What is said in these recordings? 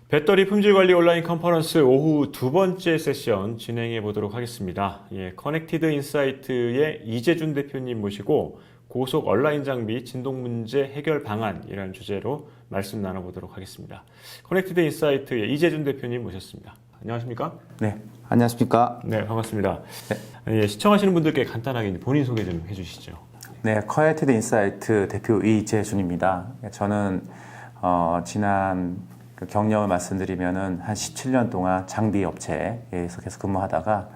배터리 품질 관리 온라인 컨퍼런스 오후 두 번째 세션 진행해 보도록 하겠습니다. 커넥티드 인사이트의 이재준 대표님 모시고 고속 온라인 장비 진동 문제 해결 방안이라는 주제로 말씀 나눠보도록 하겠습니다. 커넥티드 인사이트의 이재준 대표님 모셨습니다. 안녕하십니까? 네, 안녕하십니까? 네, 반갑습니다. 시청하시는 분들께 간단하게 본인 소개 좀 해주시죠. 네, 커넥티드 인사이트 대표 이재준입니다. 저는 지난 경력을 말씀드리면은 한 17년 동안 장비 업체에서 계속 근무하다가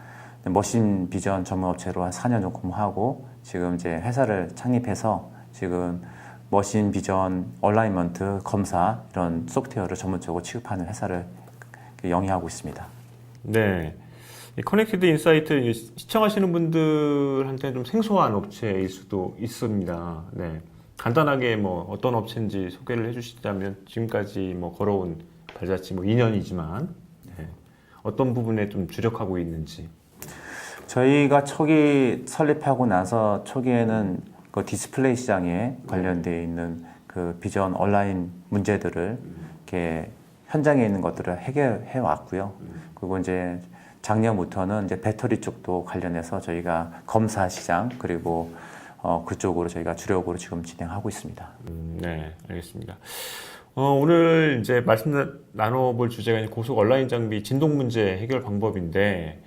머신 비전 전문 업체로 한 4년 정도 근무하고 지금 이제 회사를 창립해서 지금 머신 비전 얼라이먼트 검사 이런 소프트웨어를 전문적으로 취급하는 회사를 영위하고 있습니다. 네. 커넥티드 인사이트 시청하시는 분들한테 좀 생소한 업체일 수도 있습니다. 네. 간단하게 어떤 업체인지 소개를 해주시자면 지금까지 걸어온 발자취 2년이지만 어떤 부분에 좀 주력하고 있는지. 저희가 초기 설립하고 나서 초기에는 그 디스플레이 시장에 관련되어 있는 그 비전 온라인 문제들을 이렇게 현장에 있는 것들을 해결해 왔고요. 그리고 이제 작년부터는 이제 배터리 쪽도 관련해서 저희가 검사 시장 그리고 그쪽으로 저희가 주력으로 지금 진행하고 있습니다. 네, 알겠습니다. 오늘 이제 말씀 나눠볼 주제가 고속 온라인 장비 진동 문제 해결 방법인데,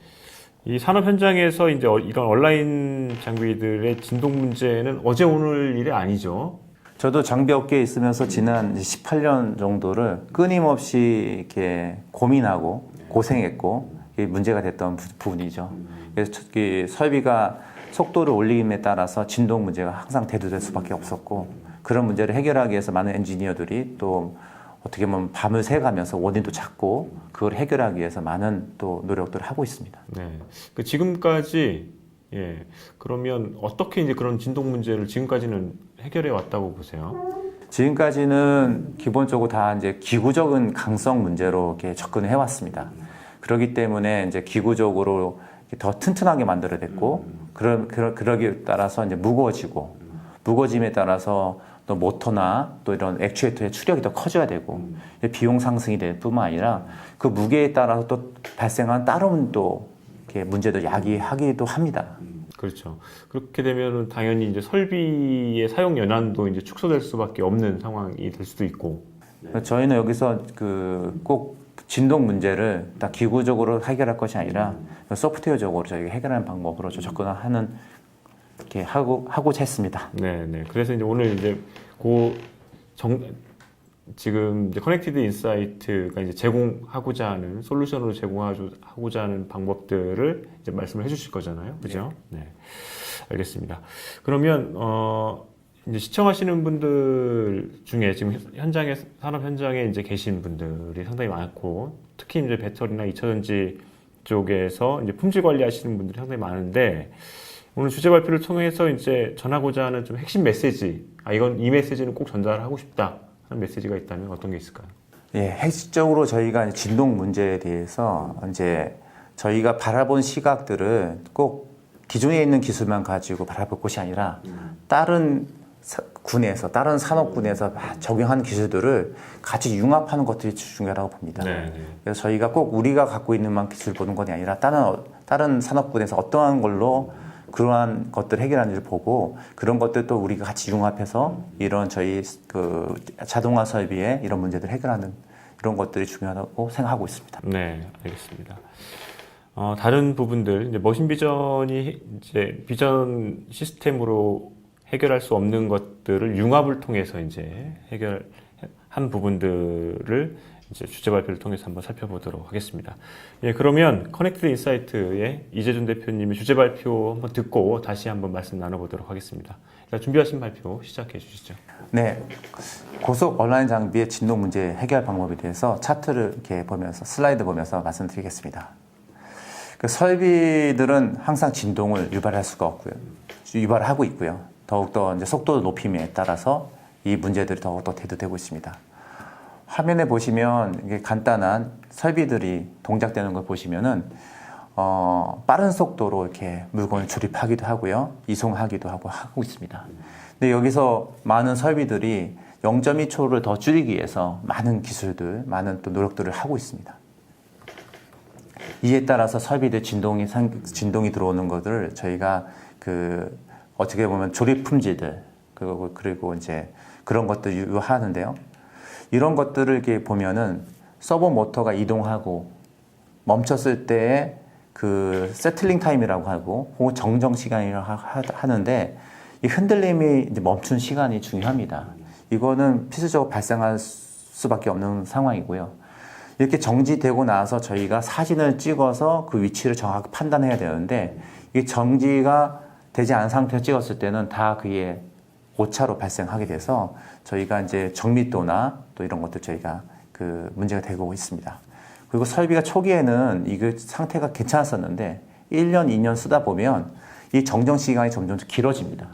이 산업 현장에서 이제 이런 온라인 장비들의 진동 문제는 어제 오늘 일이 아니죠. 저도 장비 업계에 있으면서 지난 18년 정도를 끊임없이 이렇게 고민하고 고생했고 문제가 됐던 부분이죠. 그래서 설비가 속도를 올림에 따라서 진동 문제가 항상 대두될 수밖에 없었고, 그런 문제를 해결하기 위해서 많은 엔지니어들이 또 어떻게 보면 밤을 새가면서 원인도 찾고 그걸 해결하기 위해서 많은 또 노력들을 하고 있습니다. 네. 지금까지 그러면 어떻게 이제 그런 진동 문제를 지금까지는 해결해 왔다고 보세요? 지금까지는 기본적으로 다 이제 기구적인 강성 문제로 이렇게 접근을 해왔습니다. 그렇기 때문에 이제 기구적으로 더 튼튼하게 만들어냈고, 그러기에 따라서 이제 무거워짐에 따라서 또 모터나 또 이런 액추에이터의 추력이 더 커져야 되고, 비용 상승이 될 뿐만 아니라 그 무게에 따라서 또 발생한 다른 또 이렇게 문제도 야기하기도 합니다. 그렇죠. 그렇게 되면 당연히 이제 설비의 사용 연한도 이제 축소될 수밖에 없는 상황이 될 수도 있고. 저희는 여기서 꼭 진동 문제를 다 기구적으로 해결할 것이 아니라 소프트웨어적으로 저희가 해결하는 방법으로 접근하는 이렇게 하고자 했습니다. 네, 네. 그래서 이제 오늘 이제 지금 이제 커넥티드 인사이트가 이제 제공하고자 하는 솔루션으로 제공하고자 하는 방법들을 이제 말씀을 해주실 거잖아요, 그죠? 네, 알겠습니다. 그러면 이제 시청하시는 분들 중에 지금 산업 현장에 이제 계신 분들이 상당히 많고, 특히 이제 배터리나 2차전지 쪽에서 이제 품질 관리하시는 분들이 상당히 많은데, 오늘 주제 발표를 통해서 이제 전하고자 하는 좀 핵심 메시지, 이 메시지는 꼭 전달하고 싶다 하는 메시지가 있다면 어떤 게 있을까요? 예, 핵심적으로 저희가 진동 문제에 대해서 이제 저희가 바라본 시각들을 꼭 기존에 있는 기술만 가지고 바라볼 것이 아니라 다른 다른 산업군에서 적용하는 기술들을 같이 융합하는 것들이 중요하다고 봅니다. 네. 그래서 저희가 꼭 우리가 갖고 있는 만 기술 보는 것이 아니라 다른 산업군에서 어떠한 걸로 그러한 것들 해결하는지를 보고, 그런 것들도 우리가 같이 융합해서 이런 저희 자동화 설비의 이런 문제들을 해결하는 이런 것들이 중요하다고 생각하고 있습니다. 네, 알겠습니다. 다른 부분들, 이제 머신 비전이 이제 비전 시스템으로 해결할 수 없는 것들을 융합을 통해서 이제 해결한 부분들을 이제 주제 발표를 통해서 한번 살펴보도록 하겠습니다. 그러면 커넥티드 인사이트의 이재준 대표님의 주제 발표 한번 듣고 다시 한번 말씀 나눠보도록 하겠습니다. 준비하신 발표 시작해 주시죠. 네, 고속 온라인 장비의 진동 문제 해결 방법에 대해서 차트를 이렇게 보면서 슬라이드 보면서 말씀드리겠습니다. 설비들은 항상 진동을 유발할 수가 없고요, 유발하고 있고요. 더욱더 이제 속도 높임에 따라서 이 문제들이 더욱더 대두되고 있습니다. 화면에 보시면 이게 간단한 설비들이 동작되는 걸 보시면은 빠른 속도로 이렇게 물건을 조립하기도 하고요, 이송하기도 하고 있습니다. 근데 여기서 많은 설비들이 0.2초를 더 줄이기 위해서 많은 기술들, 많은 또 노력들을 하고 있습니다. 이에 따라서 설비들 진동이 들어오는 것들을 저희가 어떻게 보면 조립 품질들, 그리고 이제 그런 것들 유효하는데요. 이런 것들을 이렇게 보면은 서버 모터가 이동하고 멈췄을 때의 그 세틀링 타임이라고 하고, 혹은 정정 시간이라고 하는데, 이 흔들림이 이제 멈춘 시간이 중요합니다. 이거는 필수적으로 발생할 수밖에 없는 상황이고요. 이렇게 정지되고 나서 저희가 사진을 찍어서 그 위치를 정확히 판단해야 되는데, 이게 정지가 되지 않은 상태에서 찍었을 때는 다 그게 오차로 발생하게 돼서 저희가 이제 정밀도나 또 이런 것들 저희가 문제가 되고 있습니다. 그리고 설비가 초기에는 이 상태가 괜찮았었는데 1년, 2년 쓰다 보면 이 정정 시간이 점점 길어집니다.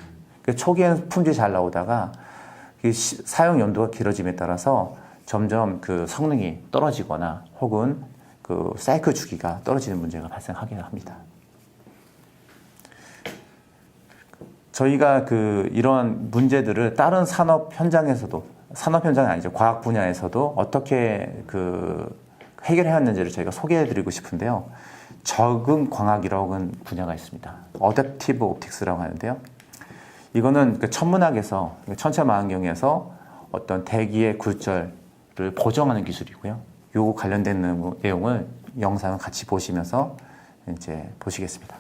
초기에는 품질이 잘 나오다가 사용 연도가 길어짐에 따라서 점점 그 성능이 떨어지거나 혹은 그 사이클 주기가 떨어지는 문제가 발생하게 합니다. 저희가 이런 문제들을 다른 산업 현장에서도, 산업 현장이 아니죠, 과학 분야에서도 어떻게 해결해왔는지를 저희가 소개해드리고 싶은데요. 적응 광학이라고 하는 분야가 있습니다. 어댑티브 옵틱스라고 하는데요. 이거는 천문학에서, 천체망원경에서 어떤 대기의 굴절을 보정하는 기술이고요. 요거 관련된 내용을 영상을 같이 보시면서 이제 보시겠습니다.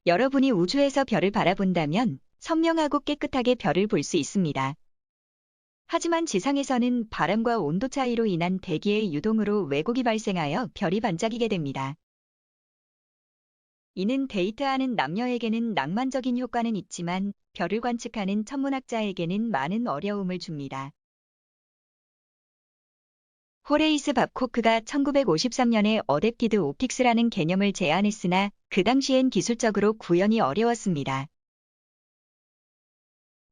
여러분이 우주에서 별을 바라본다면 선명하고 깨끗하게 별을 볼 수 있습니다. 하지만 지상에서는 바람과 온도 차이로 인한 대기의 유동으로 왜곡이 발생하여 별이 반짝이게 됩니다. 이는 데이트하는 남녀에게는 낭만적인 효과는 있지만 별을 관측하는 천문학자에게는 많은 어려움을 줍니다. 호레이스 밥코크가 1953년에 어댑티드 옵틱스라는 개념을 제안했으나 그 당시엔 기술적으로 구현이 어려웠습니다.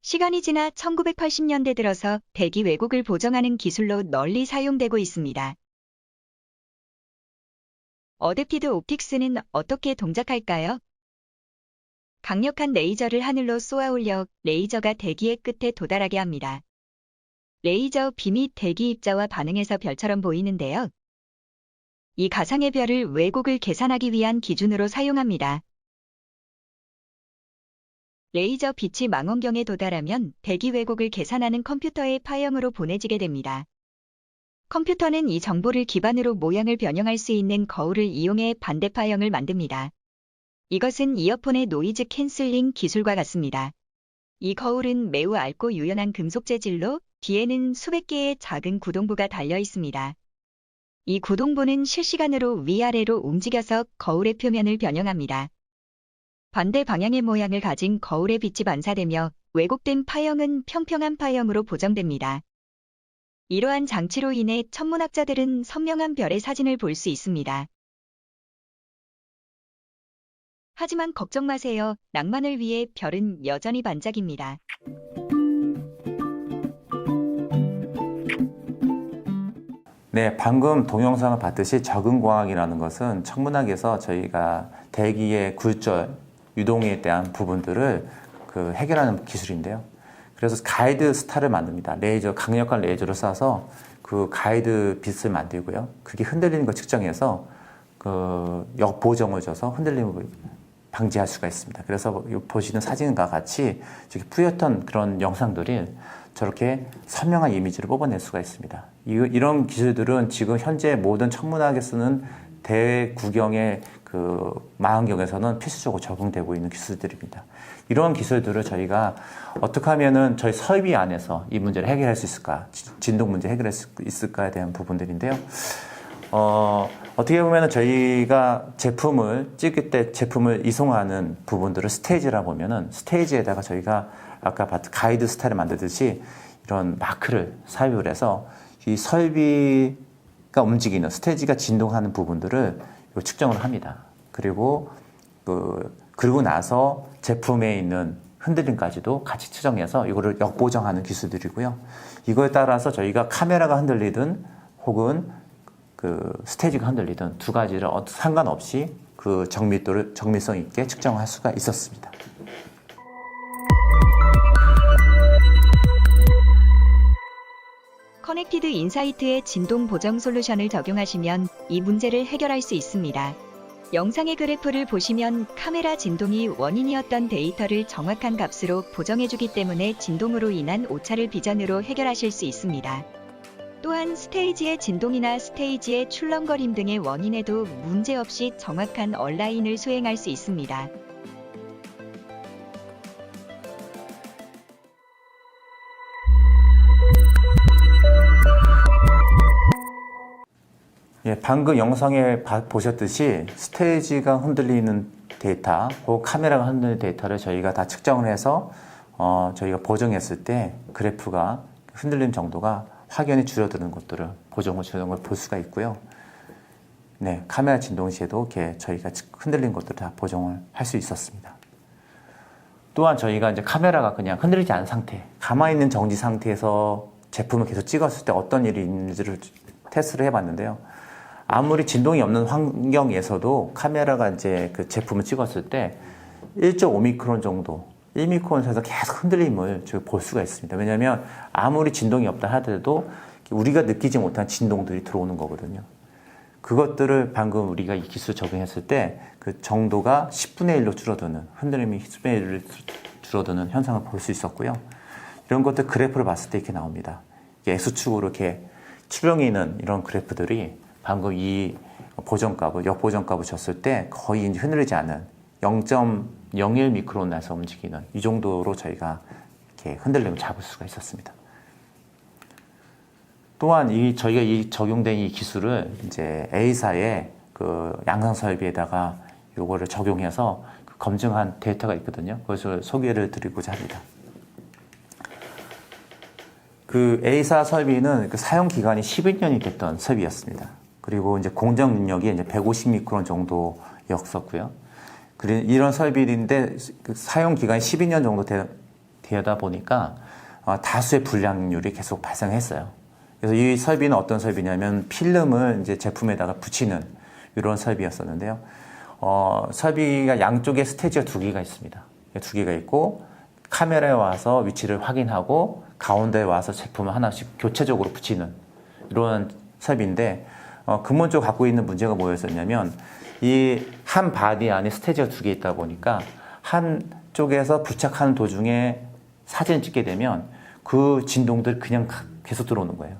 시간이 지나 1980년대 들어서 대기 왜곡을 보정하는 기술로 널리 사용되고 있습니다. 어댑티드 옵틱스는 어떻게 동작할까요? 강력한 레이저를 하늘로 쏘아 올려 레이저가 대기의 끝에 도달하게 합니다. 레이저 빔이 대기 입자와 반응해서 별처럼 보이는데요. 이 가상의 별을 왜곡을 계산하기 위한 기준으로 사용합니다. 레이저 빛이 망원경에 도달하면 대기 왜곡을 계산하는 컴퓨터의 파형으로 보내지게 됩니다. 컴퓨터는 이 정보를 기반으로 모양을 변형할 수 있는 거울을 이용해 반대 파형을 만듭니다. 이것은 이어폰의 노이즈 캔슬링 기술과 같습니다. 이 거울은 매우 얇고 유연한 금속 재질로 뒤에는 수백 개의 작은 구동부가 달려 있습니다. 이 구동부는 실시간으로 위아래로 움직여서 거울의 표면을 변형합니다. 반대 방향의 모양을 가진 거울에 빛이 반사되며 왜곡된 파형은 평평한 파형으로 보정됩니다. 이러한 장치로 인해 천문학자들은 선명한 별의 사진을 볼 수 있습니다. 하지만 걱정 마세요. 낭만을 위해 별은 여전히 반짝입니다. 네, 방금 동영상을 봤듯이 적응광학이라는 것은 천문학에서 저희가 대기의 굴절, 유동에 대한 부분들을 해결하는 기술인데요. 그래서 가이드 스타를 만듭니다. 강력한 레이저를 쏴서 그 가이드 빛을 만들고요. 그게 흔들리는 걸 측정해서 역보정을 줘서 흔들림을 방지할 수가 있습니다. 그래서 보시는 사진과 같이 뿌옇던 그런 영상들이 저렇게 선명한 이미지를 뽑아낼 수가 있습니다. 이런 기술들은 지금 현재 모든 천문학에 쓰는 대구경의 망원경에서는 필수적으로 적용되고 있는 기술들입니다. 이런 기술들을 저희가 어떻게 하면은 저희 설비 안에서 이 문제를 해결할 수 있을까, 진동 문제 해결할 수 있을까에 대한 부분들인데요. 어떻게 보면은 저희가 제품을 찍을 때 제품을 이송하는 부분들을 스테이지라 보면은 스테이지에다가 저희가 아까 봤던 가이드 스타를 만들듯이 이런 마크를 사용을 해서 이 설비가 움직이는 스테이지가 진동하는 부분들을 측정을 합니다. 그리고 그리고 나서 제품에 있는 흔들림까지도 같이 측정해서 이거를 역보정하는 기술들이고요. 이거에 따라서 저희가 카메라가 흔들리든 혹은 스테이지가 흔들리든 두 가지를 상관없이 정밀성 있게 측정할 수가 있었습니다. 커넥티드 인사이트의 진동 보정 솔루션을 적용하시면 이 문제를 해결할 수 있습니다. 영상의 그래프를 보시면 카메라 진동이 원인이었던 데이터를 정확한 값으로 보정해주기 때문에 진동으로 인한 오차를 비전으로 해결하실 수 있습니다. 또한 스테이지의 진동이나 스테이지의 출렁거림 등의 원인에도 문제없이 정확한 얼라인을 수행할 수 있습니다. 예, 방금 영상에 보셨듯이 스테이지가 흔들리는 데이터 혹은 카메라가 흔들리는 데이터를 저희가 다 측정을 해서 저희가 보정했을 때 그래프가 흔들림 정도가 확연히 줄어드는 것들을 보정을 주는 걸 볼 수가 있고요. 네, 카메라 진동 시에도 이렇게 저희가 흔들린 것들을 다 보정을 할 수 있었습니다. 또한 저희가 이제 카메라가 그냥 흔들리지 않은 상태, 가만히 있는 정지 상태에서 제품을 계속 찍었을 때 어떤 일이 있는지를 테스트를 해봤는데요. 아무리 진동이 없는 환경에서도 카메라가 이제 그 제품을 찍었을 때 1.5미크론 정도, 1미크론에서 계속 흔들림을 저희가 볼 수가 있습니다. 왜냐하면 아무리 진동이 없다 하더라도 우리가 느끼지 못한 진동들이 들어오는 거거든요. 그것들을 방금 우리가 이 기술 적용했을 때 그 정도가 10분의 1로 줄어드는, 흔들림이 10분의 1로 줄어드는 현상을 볼 수 있었고요. 이런 것들 그래프를 봤을 때 이렇게 나옵니다. X축으로 이렇게 출렁이 있는 이런 그래프들이 방금 이 보정값을, 역보정값을 줬을 때 거의 이제 흔들리지 않은 0.01 미크론에서 움직이는 이 정도로 저희가 이렇게 흔들림을 잡을 수가 있었습니다. 또한 저희가 이 적용된 이 기술을 이제 A사의 그 양산 설비에다가 요거를 적용해서 검증한 데이터가 있거든요. 그것을 소개를 드리고자 합니다. 그 A사 설비는 그 사용 기간이 12년이 됐던 설비였습니다. 그리고 이제 공정 능력이 이제 150미크론 정도였었고요. 그리고 이런 설비인데 그 사용 기간이 12년 정도 되다 보니까 다수의 불량률이 계속 발생했어요. 그래서 이 설비는 어떤 설비냐면 필름을 이제 제품에다가 붙이는 이런 설비였었는데요. 설비가 양쪽에 스테이지가 2개가 있습니다. 2개가 있고 카메라에 와서 위치를 확인하고 가운데에 와서 제품을 하나씩 교체적으로 붙이는 이런 설비인데 근본적으로 갖고 있는 문제가 뭐였었냐면 이 한 바디 안에 스테이지가 2개 있다 보니까 한쪽에서 부착하는 도중에 사진을 찍게 되면 그 진동들 그냥 계속 들어오는 거예요.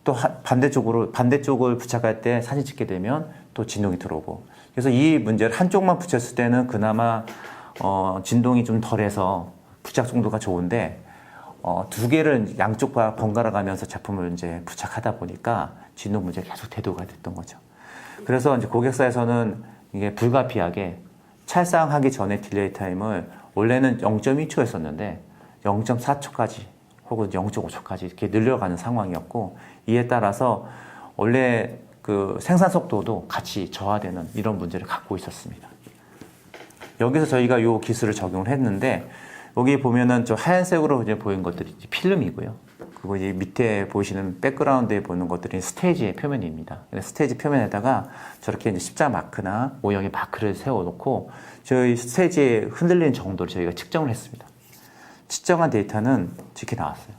또 반대쪽을 부착할 때 사진 찍게 되면 또 진동이 들어오고. 그래서 이 문제를 한쪽만 붙였을 때는 그나마 진동이 좀 덜해서 부착 정도가 좋은데 2개를 양쪽 번갈아 가면서 제품을 이제 부착하다 보니까 진동 문제가 계속 대두가 됐던 거죠. 그래서 이제 고객사에서는 이게 불가피하게 찰상하기 전에 딜레이 타임을 원래는 0.2초였었는데 0.4초까지 혹은 0.5초까지 이렇게 늘려가는 상황이었고, 이에 따라서 원래 그 생산 속도도 같이 저하되는 이런 문제를 갖고 있었습니다. 여기서 저희가 이 기술을 적용을 했는데, 여기 보면은 저 하얀색으로 이제 보이는 것들이 필름이고요. 그리고 이 밑에 보이시는 백그라운드에 보이는 것들이 스테이지의 표면입니다. 스테이지 표면에다가 저렇게 이제 십자 마크나 모형의 마크를 세워놓고 저희 스테이지의 흔들리는 정도를 저희가 측정을 했습니다. 측정한 데이터는 이렇게 나왔어요.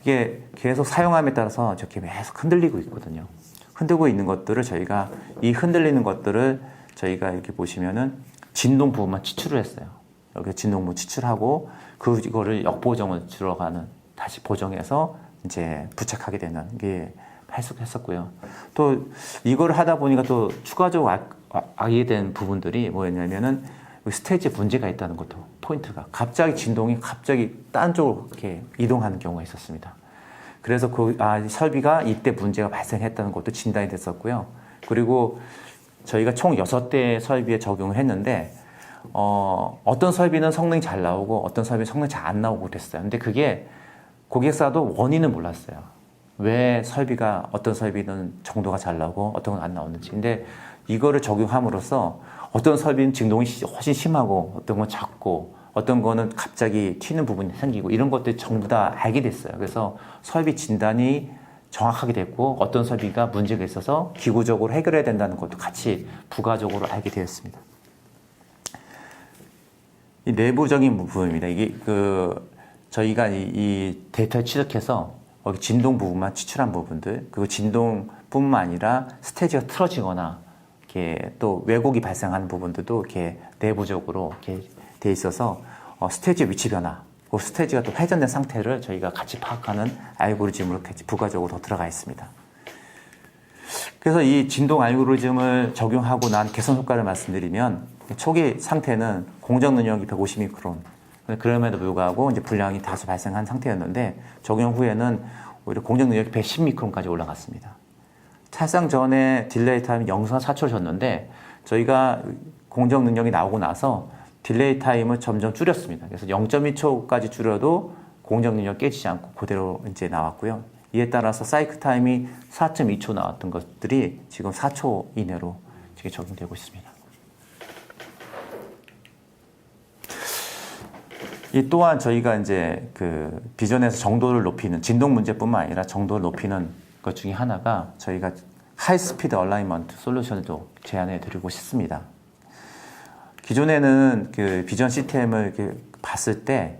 이게 계속 사용함에 따라서 저렇게 계속 흔들리고 있거든요. 흔들고 있는 것들을 저희가 이 흔들리는 것들을 저희가 이렇게 보시면은 진동 부분만 치출을 했어요. 여기 진동 부분 치출하고 이거를 역보정을 들어가는 다시 보정해서 이제 부착하게 되는 게 했었고요. 또 이걸 하다 보니까 또 추가적으로 알게 된 부분들이 뭐였냐면은 스테이지에 문제가 있다는 것도 포인트가 갑자기 진동이 딴 쪽으로 이렇게 이동하는 경우가 있었습니다. 그래서 설비가 이때 문제가 발생했다는 것도 진단이 됐었고요. 그리고 저희가 총 6대 설비에 적용을 했는데 어떤 설비는 성능이 잘 나오고 어떤 설비는 성능이 잘 안 나오고 그랬어요. 근데 그게 고객사도 원인은 몰랐어요. 왜 어떤 설비는 정도가 잘 나오고 어떤 건 안 나오는지. 근데 이거를 적용함으로써 어떤 설비는 진동이 훨씬 심하고 어떤 건 작고 어떤 거는 갑자기 튀는 부분이 생기고 이런 것들이 전부 다 알게 됐어요. 그래서 설비 진단이 정확하게 됐고 어떤 설비가 문제가 있어서 기구적으로 해결해야 된다는 것도 같이 부가적으로 알게 되었습니다. 이 내부적인 부분입니다. 이게 저희가 이 데이터를 취득해서 진동 부분만 추출한 부분들, 그리고 진동뿐만 아니라 스테이지가 틀어지거나 이렇게 또 왜곡이 발생하는 부분들도 이렇게 내부적으로 이렇게 돼 있어서 스테이지 위치 변화, 그 스테이지가 또 회전된 상태를 저희가 같이 파악하는 알고리즘으로 부가적으로 더 들어가 있습니다. 그래서 이 진동 알고리즘을 적용하고 난 개선 효과를 말씀드리면 초기 상태는 공정 능력이 150미크론, 그럼에도 불구하고 이제 불량이 다소 발생한 상태였는데 적용 후에는 오히려 공정 능력이 110미크론까지 올라갔습니다. 찰상 전에 딜레이 타임이 0.4초였는데 저희가 공정 능력이 나오고 나서 딜레이 타임을 점점 줄였습니다. 그래서 0.2초까지 줄여도 공정 능력 깨지지 않고 그대로 이제 나왔고요. 이에 따라서 사이클 타임이 4.2초 나왔던 것들이 지금 4초 이내로 지금 적용되고 있습니다. 이 또한 저희가 이제 그 비전에서 정도를 높이는 진동 문제뿐만 아니라 정도를 높이는 것 중에 하나가 저희가 하이 스피드 얼라이먼트 솔루션도 제안해 드리고 싶습니다. 기존에는 그 비전 시스템을 이렇게 봤을 때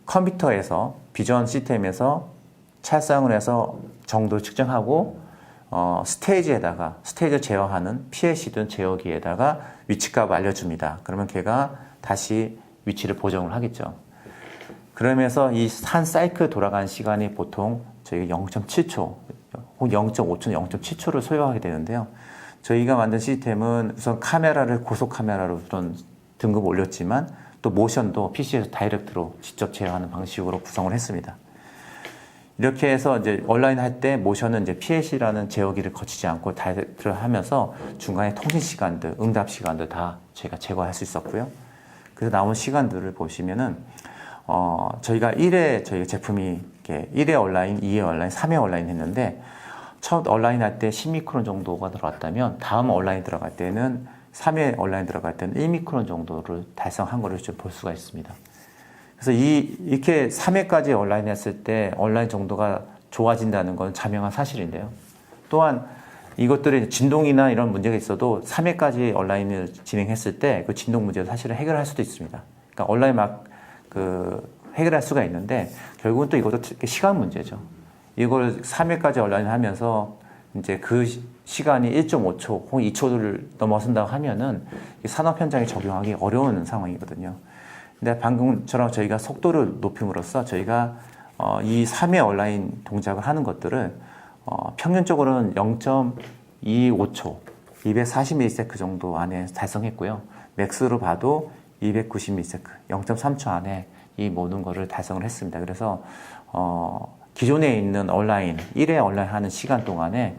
컴퓨터에서 비전 시스템에서 찰상을 해서 정도를 측정하고 스테이지에다가 스테이지를 제어하는 PLC든 제어기에다가 위치값을 알려줍니다. 그러면 걔가 다시 위치를 보정을 하겠죠. 그러면서 이 한 사이클 돌아가는 시간이 보통 저희가 0.7초, 혹은 0.5초, 0.7초를 소요하게 되는데요. 저희가 만든 시스템은 우선 카메라를 고속 카메라로 우선 등급 올렸지만 또 모션도 PC에서 다이렉트로 직접 제어하는 방식으로 구성을 했습니다. 이렇게 해서 이제 온라인 할 때 모션은 이제 PLC라는 제어기를 거치지 않고 다이렉트를 하면서 중간에 통신 시간들, 응답 시간들 다 저희가 제거할 수 있었고요. 그래서 나온 시간들을 보시면은 저희가 1회 저희가 제품이 이렇게 1회 온라인, 2회 온라인, 3회 온라인 했는데 첫 온라인 할 때 10미크론 정도가 들어왔다면 다음 온라인 들어갈 때는 3회 온라인 들어갈 때는 1미크론 정도를 달성한 것을 좀 볼 수가 있습니다. 그래서 이렇게 3회까지 온라인 했을 때 온라인 정도가 좋아진다는 건 자명한 사실인데요. 또한 이것들이 진동이나 이런 문제가 있어도 3회까지 온라인을 진행했을 때 그 진동 문제를 사실은 해결할 수도 있습니다. 그러니까 온라인 해결할 수가 있는데 결국은 또 이것도 시간 문제죠. 이걸 3회까지 온라인 하면서 이제 그 시간이 1.5초 혹은 2초를 넘어선다고 하면은 산업 현장에 적용하기 어려운 상황이거든요. 근데 방금처럼 저희가 속도를 높임으로써 저희가 이 3회 온라인 동작을 하는 것들을 평균적으로는 0.25초, 240ms 정도 안에 달성했고요. 맥스로 봐도 290ms, 0.3초 안에 이 모든 거를 달성을 했습니다. 그래서 기존에 있는 온라인, 1회 온라인 하는 시간 동안에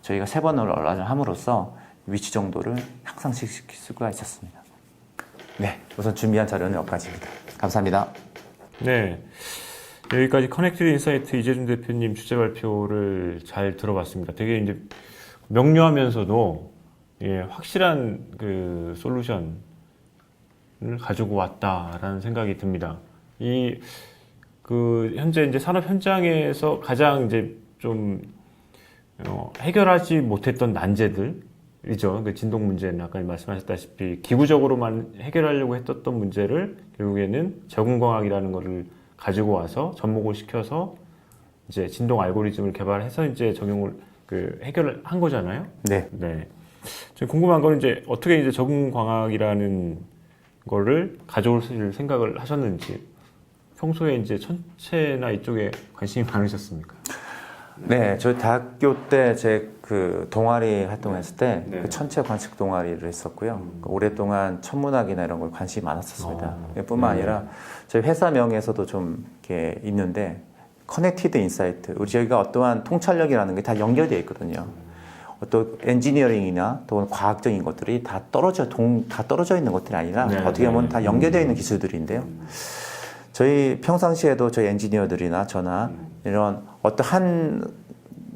저희가 3번을 온라인을 함으로써 위치 정도를 향상시킬 수가 있었습니다. 네, 우선 준비한 자료는 여기까지입니다. 감사합니다. 네. 여기까지 커넥티드 인사이트 이재준 대표님 주제 발표를 잘 들어봤습니다. 되게 이제 명료하면서도 확실한 그 솔루션을 가지고 왔다라는 생각이 듭니다. 현재 이제 산업 현장에서 가장 이제 좀 해결하지 못했던 난제들이죠. 그 진동 문제는 아까 말씀하셨다시피 기구적으로만 해결하려고 했던 문제를 결국에는 제공광학이라는 거를 가지고 와서 접목을 시켜서 이제 진동 알고리즘을 개발해서 이제 적용을 해결을 한 거잖아요. 네. 네. 지금 궁금한 거는 이제 어떻게 이제 적응광학이라는 거를 가져올 생각을 하셨는지, 평소에 이제 천체나 이쪽에 관심이 많으셨습니까? 네, 저희 대학교 때 제 그 동아리 활동했을 때 네. 그 천체 관측 동아리를 했었고요. 오랫동안 천문학이나 이런 걸 관심이 많았었습니다. 뿐만 아니라 저희 회사명에서도 좀 이렇게 있는데 커넥티드 인사이트, 저희가 어떠한 통찰력이라는 게 다 연결되어 있거든요. 어떤 엔지니어링이나 또 과학적인 것들이 다 떨어져 있는 것들이 아니라 네, 어떻게 보면 다 연결되어 있는 기술들인데요. 저희 평상시에도 저희 엔지니어들이나 저나 이런 어떠한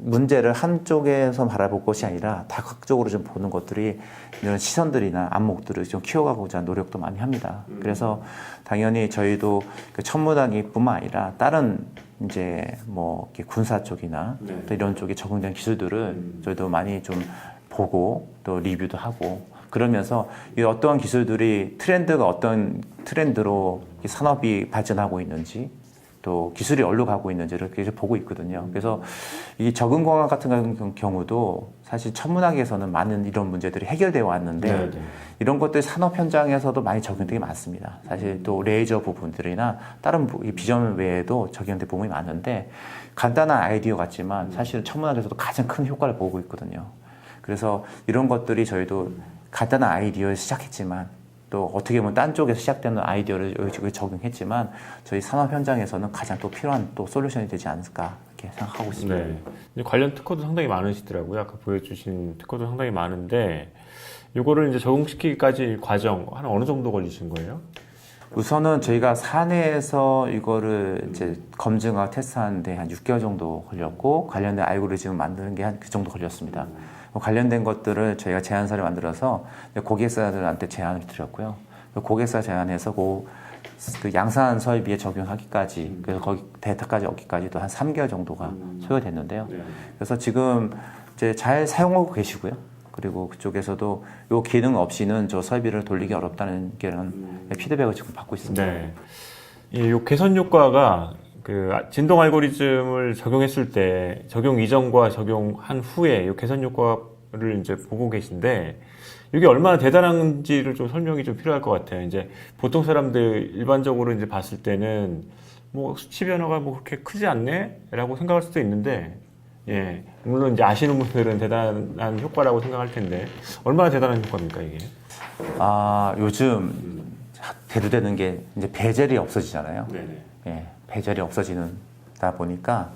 문제를 한쪽에서 바라볼 것이 아니라 다각적으로 좀 보는 것들이 이런 시선들이나 안목들을 좀 키워가고자 하는 노력도 많이 합니다. 그래서 당연히 저희도 그 천문학뿐만 아니라 다른 이제 뭐 군사 쪽이나 또 이런 쪽에 적용된 기술들을 저희도 많이 좀 보고 또 리뷰도 하고 그러면서 이 어떠한 기술들이 트렌드가 어떤 트렌드로 산업이 발전하고 있는지 또 기술이 어디로 가고 있는지를 계속 보고 있거든요. 그래서 이 적응공학 같은 경우도 사실 천문학에서는 많은 이런 문제들이 해결되어 왔는데 네, 네. 이런 것들이 산업 현장에서도 많이 적용되게 많습니다. 사실 또 레이저 부분들이나 다른 비전 외에도 적용된 부분이 많은데 간단한 아이디어 같지만 사실은 천문학에서도 가장 큰 효과를 보고 있거든요. 그래서 이런 것들이 저희도 간단한 아이디어를 시작했지만 또 어떻게 보면 딴 쪽에서 시작되는 아이디어를 여기 적용했지만 저희 산업 현장에서는 가장 또 필요한 또 솔루션이 되지 않을까 이렇게 생각하고 있습니다. 네. 이제 관련 특허도 상당히 많으시더라고요. 아까 보여주신 특허도 상당히 많은데 이거를 이제 적용시키기까지 과정 한 어느 정도 걸리신 거예요? 우선은 저희가 사내에서 이거를 이제 검증하고 테스트하는데 한 6개월 정도 걸렸고 관련된 알고리즘을 만드는 게 한 그 정도 걸렸습니다. 관련된 것들을 저희가 제안서를 만들어서 고객사들한테 제안을 드렸고요. 고객사 제안해서 그 양산 설비에 적용하기까지 그래서 거기 데이터까지 얻기까지도 한 3개월 정도가 소요됐는데요. 그래서 지금 이제 잘 사용하고 계시고요. 그리고 그쪽에서도 이 기능 없이는 저 설비를 돌리기 어렵다는 피드백을 지금 받고 있습니다. 네. 이 개선 효과가 그 진동 알고리즘을 적용했을 때 적용 이전과 적용한 후에 이 개선 효과를 이제 보고 계신데 이게 얼마나 대단한지를 좀 설명이 좀 필요할 것 같아요. 이제 보통 사람들 일반적으로 이제 봤을 때는 뭐 수치 변화가 뭐 그렇게 크지 않네라고 생각할 수도 있는데 예, 물론 이제 아시는 분들은 대단한 효과라고 생각할 텐데 얼마나 대단한 효과입니까 이게? 요즘 대두되는 게 이제 베젤이 없어지잖아요. 네네. 예, 베젤이 없어지다 보니까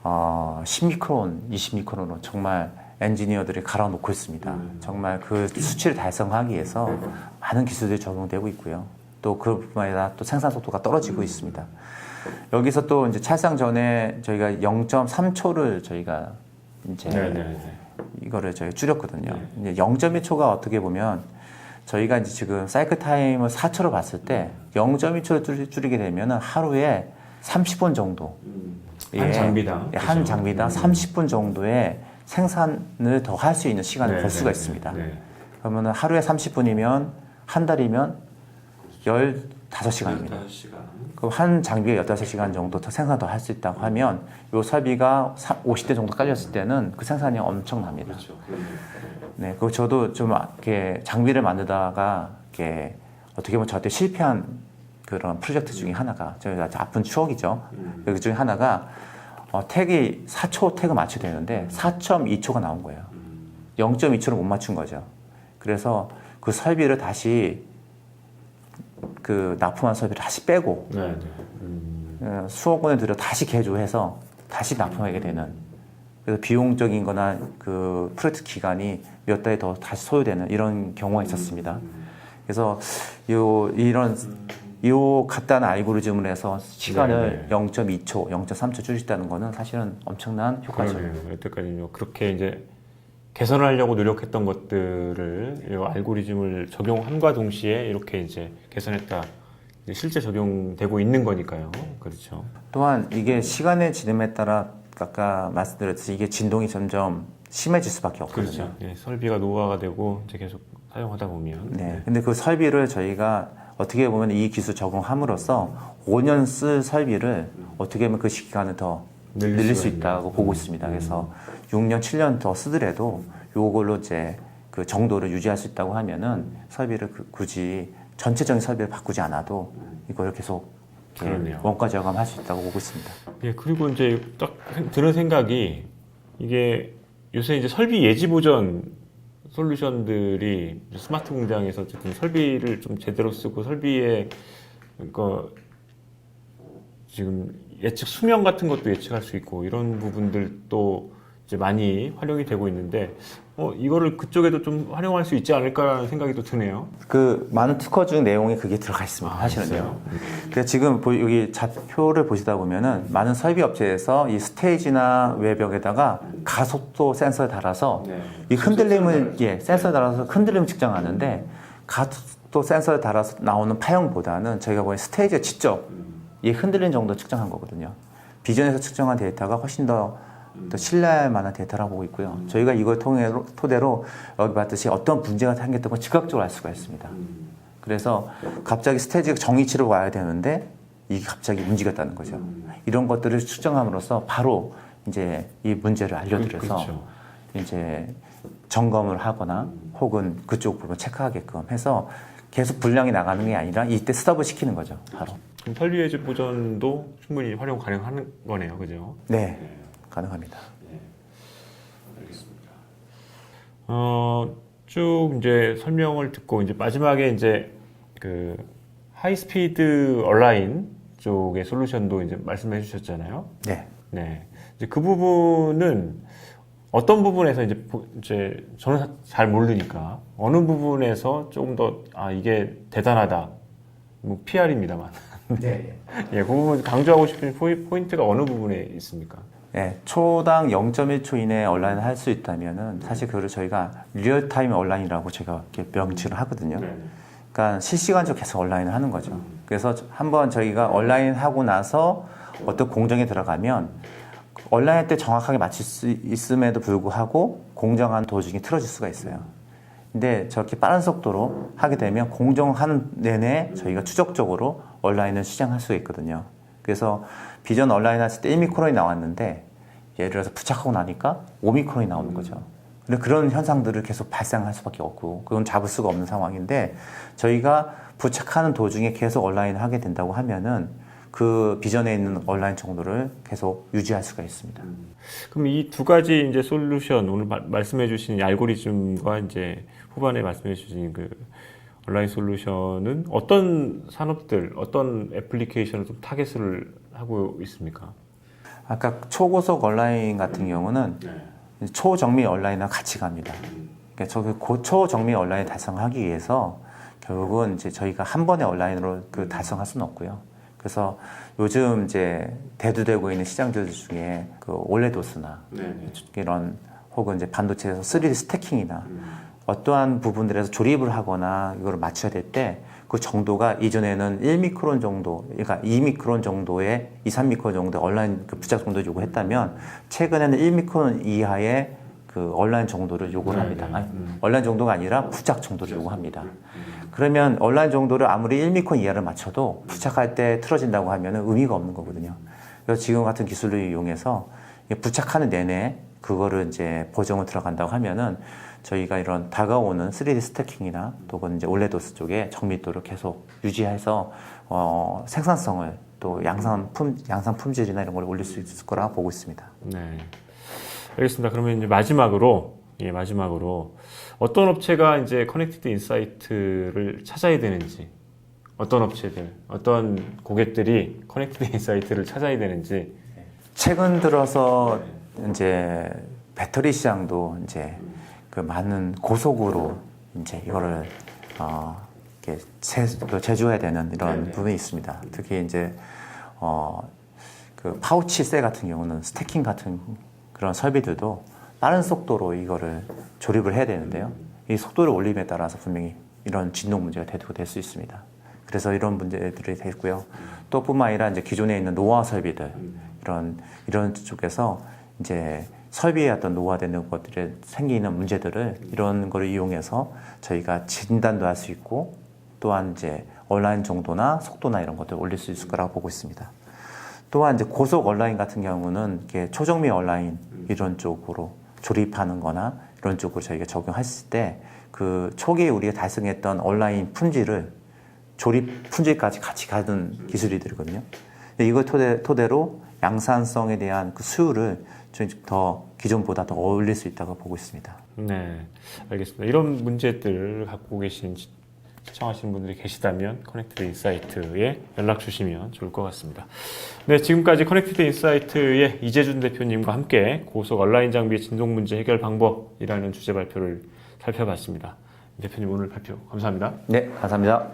10미크론, 20미크론으로 정말 엔지니어들이 갈아놓고 있습니다. 정말 그 수치를 달성하기 위해서 많은 기술들이 적용되고 있고요. 또 그뿐만 아니라 또 생산 속도가 떨어지고 있습니다. 여기서 또 이제 찰상 전에 저희가 0.3초를 저희가 이제 이거를 저희 줄였거든요. 이제 0.1초가 어떻게 보면 저희가 이제 지금 사이클 타임을 4초로 봤을 때 0.1초를 줄이게 되면 하루에 30분 정도. 한 장비당. 한 장비당 30분 정도의 생산을 더 할 수 있는 시간을 벌 수가 있습니다. 그러면 하루에 30분이면 한 달이면 15시간입니다. 그럼 한 장비에 15시간 정도 더 생산 더 할 수 있다고 하면 이 설비가 50대 정도 깔렸을 때는 그 생산이 엄청납니다. 그렇죠. 네, 그 저도 좀 이렇게 장비를 만들다가 이렇게 어떻게 보면 저한테 실패한 그런 프로젝트 중에 하나가 저희가 아픈 추억이죠. 그 중에 하나가 태그 4초 태그 맞춰야 되는데 4.2초가 나온 거예요. 0.2초를 못 맞춘 거죠. 그래서 그 설비를 다시 그 납품한 설비를 다시 빼고 수억 원을 들여 다시 개조해서 다시 납품하게 되는 그래서 비용적인 거나 그 프로젝트 기간이 몇 달이 더 다시 소요되는 이런 경우가 있었습니다. 그래서 요 간단한 알고리즘을 해서 시간을 0.2초, 0.3초 줄였다는 거는 사실은 엄청난 효과죠. 여태까지 그렇게 이제 개선하려고 노력했던 것들을 이 알고리즘을 적용함과 동시에 이렇게 이제 개선했다. 실제 적용되고 있는 거니까요. 그렇죠. 또한 이게 시간의 지름에 따라 아까 말씀드렸듯이 이게 진동이 점점 심해질 수밖에 없거든요. 그렇죠. 예, 설비가 노화가 되고 이제 계속 사용하다 보면. 네. 근데 그 설비를 저희가 어떻게 보면 이 기술 적용함으로써 5년 쓸 설비를 어떻게 보면 그 기간을 더 늘릴 수 있다고 보고 있습니다. 그래서 6년, 7년 더 쓰더라도 요걸로 이제 그 정도를 유지할 수 있다고 하면은 설비를 굳이 전체적인 설비를 바꾸지 않아도 이걸 계속 원가 저감할 수 있다고 보고 있습니다. 예, 그리고 이제 딱 드는 생각이 이게 요새 이제 설비 예지 보전 솔루션들이 스마트 공장에서 어쨌든 설비를 좀 제대로 쓰고 설비의 그러니까 지금 예측 수명 같은 것도 예측할 수 있고 이런 부분들도 이제 많이 활용이 되고 있는데 이거를 그쪽에도 좀 활용할 수 있지 않을까라는 생각이 또 드네요. 그 많은 특허 중 내용이 그게 들어가 있습니다. 사실은요. 그래서 지금 여기 좌표를 보시다 보면은 많은 설비 업체에서 이 스테이지나 외벽에다가 가속도 센서를 달아서 이 흔들림을 센서를 달아서 흔들림을 측정하는데 가속도 센서를 달아서 나오는 파형보다는 저희가 보는 스테이지에 직접 이 흔들림 정도 측정한 거거든요. 비전에서 측정한 데이터가 훨씬 더 신뢰할 만한 데이터라고 보고 있고요. 저희가 이걸 토대로 여기 봤듯이 어떤 문제가 생겼던 걸 즉각적으로 알 수가 있습니다. 그래서 갑자기 스테이지가 정위치로 와야 되는데 이게 갑자기 움직였다는 거죠. 이런 것들을 측정함으로써 바로 이제 이 문제를 알려드려서 그렇죠. 이제 점검을 하거나 혹은 그쪽 부분 체크하게끔 해서 계속 분량이 나가는 게 아니라 이때 스톱을 시키는 거죠. 바로. 그럼 설비의 보전도 충분히 활용 가능한 거네요, 그죠? 네, 가능합니다. 쭉 이제 설명을 듣고 이제 마지막에 이제 그 하이스피드 온라인 쪽의 솔루션도 이제 말씀해 주셨잖아요. 네. 네. 이제 그 부분은 어떤 부분에서 이제 저는 잘 모르니까 어느 부분에서 조금 더 이게 대단하다. 뭐 PR입니다만. 네. 예, 그 부분 강조하고 싶은 포인트가 어느 부분에 있습니까? 네, 초당 0.1초 이내에 온라인을 할 수 있다면은 사실 그거를 저희가 리얼타임 온라인이라고 제가 이렇게 명칭을 하거든요. 그러니까 실시간적으로 계속 온라인을 하는 거죠. 그래서 한번 저희가 온라인 하고 나서 어떤 공정에 들어가면 온라인 할 때 정확하게 맞출 수 있음에도 불구하고 공정한 도중에 틀어질 수가 있어요. 근데 저렇게 빠른 속도로 하게 되면 공정하는 내내 저희가 추적적으로 온라인을 시행할 수가 있거든요. 그래서 비전 온라인 했을 때 1미크론이 나왔는데 예를 들어서 부착하고 나니까 5미크론이 나오는 거죠. 근데 그런 현상들을 계속 발생할 수밖에 없고 그건 잡을 수가 없는 상황인데 저희가 부착하는 도중에 계속 온라인을 하게 된다고 하면은 그 비전에 있는 온라인 정도를 계속 유지할 수가 있습니다. 그럼 이 두 가지 이제 솔루션 오늘 말씀해 주신 알고리즘과 이제 후반에 말씀해 주신 그 온라인 솔루션은 어떤 산업들, 어떤 애플리케이션을 좀 타겟을 하고 있습니까? 아까 초고속 온라인 같은 경우는 초정밀 온라인과 같이 갑니다. 그러니까 저 초정밀 온라인 달성하기 위해서 결국은 이제 저희가 한 번에 온라인으로 그 달성할 수는 없고요. 그래서 요즘 이제 대두되고 있는 시장들 중에 그 올레도스나 이런 혹은 이제 반도체에서 3D 스태킹이나 어떠한 부분들에서 조립을 하거나 이거를 맞춰야 될 때 그 정도가 이전에는 1미크론 정도, 그러니까 2미크론 정도의 2, 3미크론 정도의 온라인 그 부착 정도 요구했다면 최근에는 1미크론 이하의 그 온라인 정도를 요구를 합니다. 아니, 온라인 정도가 아니라 부착 정도를 요구합니다. 그러면 온라인 정도를 아무리 1미크론 이하를 맞춰도 부착할 때 틀어진다고 하면 의미가 없는 거거든요. 그래서 지금 같은 기술을 이용해서 부착하는 내내 그거를 이제 보정을 들어간다고 하면은 저희가 이런 다가오는 3D 스태킹이나 또는 이제 올레도스 쪽에 정밀도를 계속 유지해서 생산성을 또 양산 품질이나 이런 걸 올릴 수 있을 거라고 보고 있습니다. 네. 알겠습니다. 그러면 이제 마지막으로 어떤 업체가 이제 커넥티드 인사이트를 찾아야 되는지, 어떤 업체들, 어떤 고객들이 커넥티드 인사이트를 찾아야 되는지. 최근 들어서 이제 배터리 시장도 이제 그 많은 고속으로 이제 이거를 이렇게 제조해야 되는 이런 부분이 있습니다. 특히 이제 그 파우치 셀 같은 경우는 스태킹 같은 그런 설비들도 빠른 속도로 이거를 조립을 해야 되는데요. 이 속도를 올림에 따라서 분명히 이런 진동 문제가 대두될 수 있습니다. 그래서 이런 문제들이 됐고요. 또 뿐만 아니라 이제 기존에 있는 노화 설비들 이런 쪽에서 이제 설비의 어떤 노화되는 것들에 생기는 문제들을 이런 거를 이용해서 저희가 진단도 할 수 있고 또한 이제 온라인 정도나 속도나 이런 것들을 올릴 수 있을 거라고 보고 있습니다. 또한 이제 고속 온라인 같은 경우는 이렇게 초정밀 온라인 이런 쪽으로 조립하는 거나 이런 쪽으로 저희가 적용했을 때 그 초기에 우리가 달성했던 온라인 품질을 조립 품질까지 같이 가는 기술이들이거든요. 이걸 토대로 양산성에 대한 그 수율을 좀 더 기존보다 더 올릴 수 있다고 보고 있습니다. 네, 알겠습니다. 이런 문제들 갖고 계신 시청하시는 분들이 계시다면 커넥티드 인사이트에 연락 주시면 좋을 것 같습니다. 네, 지금까지 커넥티드 인사이트의 이재준 대표님과 함께 고속 온라인 장비의 진동 문제 해결 방법이라는 주제 발표를 살펴봤습니다. 대표님 오늘 발표 감사합니다. 네, 감사합니다.